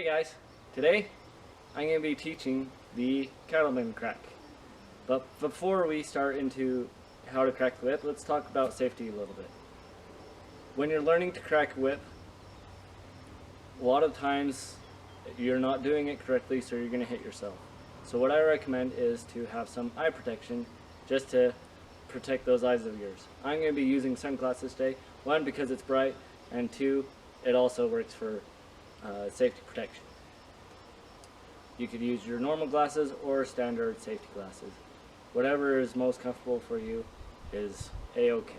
guys, today I'm going to be teaching the Cattleman Crack. But before we start into how to crack the whip, let's talk about safety a little bit. When you're learning to crack a whip, a lot of times you're not doing it correctly, so you're going to hit yourself. So what I recommend is to have some eye protection just to protect those eyes of yours. I'm going to be using sunglasses today, one because it's bright, and two, it also works for safety protection. You could use your normal glasses or standard safety glasses. Whatever is most comfortable for you is a-okay.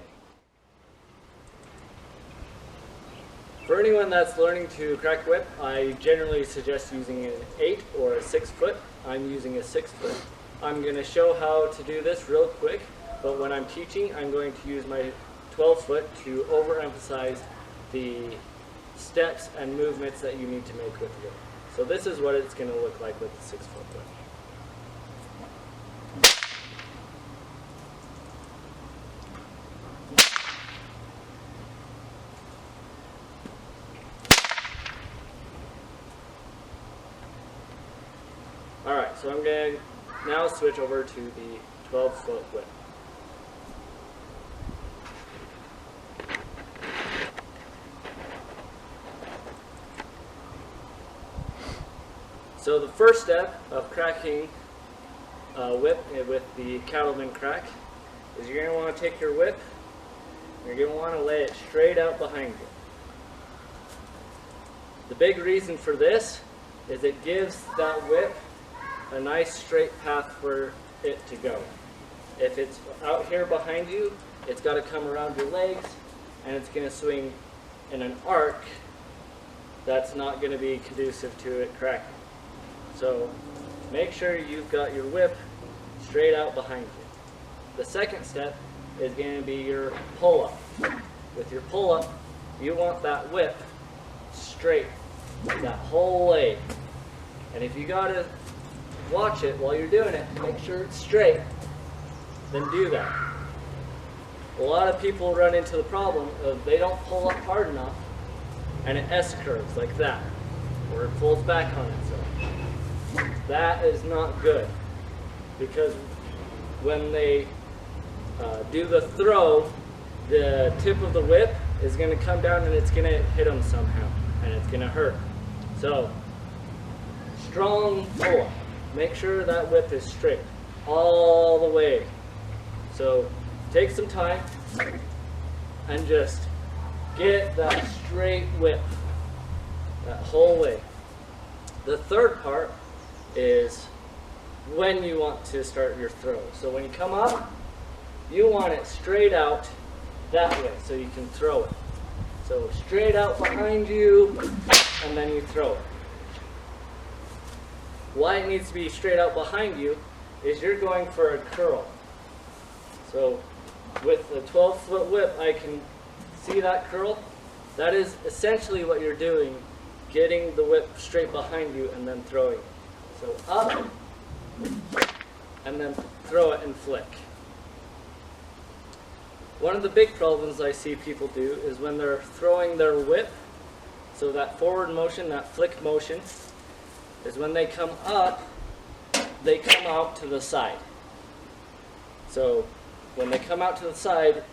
For anyone that's learning to crack a whip, I generally suggest using an 8 or a 6 foot. I'm using a 6 foot. I'm going to show how to do this real quick, but when I'm teaching, I'm going to use my 12 foot to overemphasize the steps and movements that you need to make with the whip. So this is what it's going to look like with the 6 foot whip. Alright, so I'm going to now switch over to the 12 foot whip. So the first step of cracking a whip with the Cattleman Crack is you're going to want to take your whip and you're going to want to lay it straight out behind you. The big reason for this is it gives that whip a nice straight path for it to go. If it's out here behind you, it's got to come around your legs and it's going to swing in an arc that's not going to be conducive to it cracking. So make sure you've got your whip straight out behind you. The second step is going to be your pull-up. With your pull-up, you want that whip straight, that whole leg. And if you got to watch it while you're doing it, make sure it's straight, then do that. A lot of people run into the problem of they don't pull up hard enough and it S-curves like that, or it pulls back on itself. That is not good, because when they do the throw, the tip of the whip is going to come down and it's going to hit them somehow, and it's going to hurt. So, strong pull-up. Make sure that whip is straight all the way. So, take some time and just get that straight whip, that whole way. The third part is when you want to start your throw. So when you come up, you want it straight out that way so you can throw it. So straight out behind you, and then you throw it. Why it needs to be straight out behind you is you're going for a curl. So with the 12 foot whip, I can see that curl. That is essentially what you're doing, getting the whip straight behind you and then throwing it. So up, and then throw it and flick. One of the big problems I see people do is when they're throwing their whip, so that forward motion, that flick motion, is when they come up, they come out to the side. So when they come out to the side,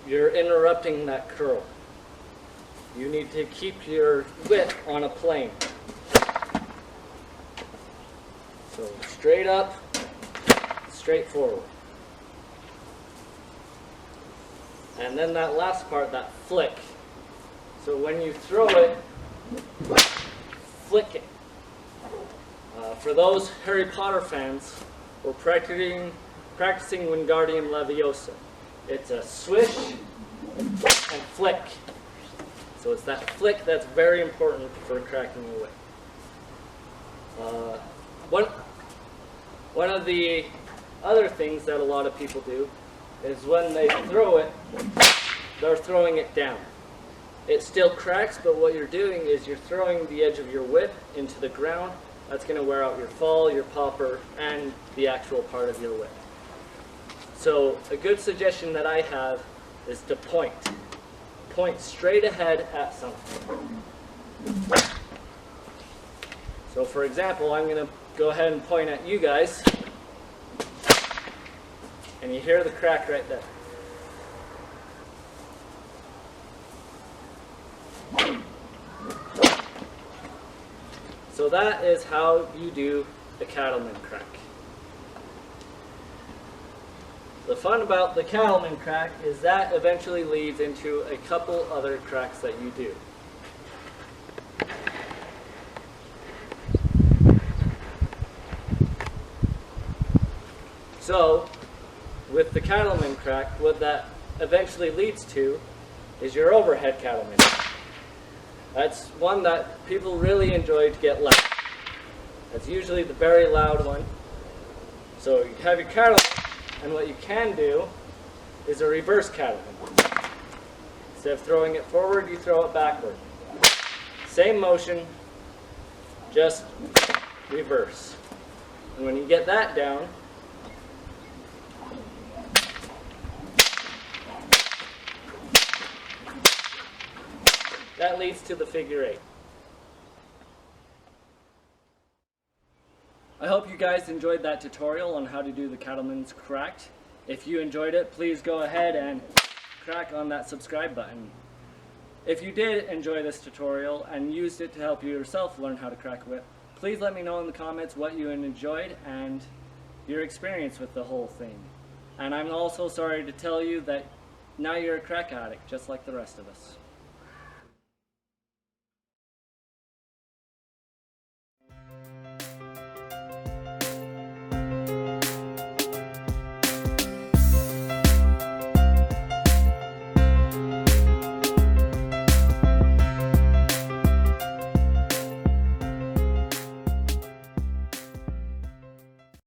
you're interrupting that curl. You need to keep your whip on a plane. So straight up, straight forward. And then that last part, that flick. So when you throw it, flick it. For those Harry Potter fans, we're practicing Wingardium Leviosa. It's a swish and flick. So it's that flick that's very important for cracking a whip. One of the other things that a lot of people do is when they throw it, they're throwing it down. It still cracks, but what you're doing is you're throwing the edge of your whip into the ground. That's going to wear out your fall, your popper, and the actual part of your whip. So a good suggestion that I have is to point. Point straight ahead at something. So for example, I'm going to go ahead and point at you guys, and you hear the crack right there. So that is how you do a Cattleman crack. The fun about the Cattleman crack is that eventually leads into a couple other cracks that you do. So, with the Cattleman crack, what that eventually leads to is your overhead cattleman. That's one that people really enjoy to get loud. That's usually the very loud one. So you have your cattleman, and what you can do is a reverse cattleman. Instead of throwing it forward, you throw it backward. Same motion, just reverse. And when you get that down, that leads to the figure 8. I hope you guys enjoyed that tutorial on how to do the Cattleman's Crack. If you enjoyed it, please go ahead and crack on that subscribe button. If you did enjoy this tutorial and used it to help you yourself learn how to crack a whip, please let me know in the comments what you enjoyed and your experience with the whole thing. And I'm also sorry to tell you that now you're a crack addict, just like the rest of us.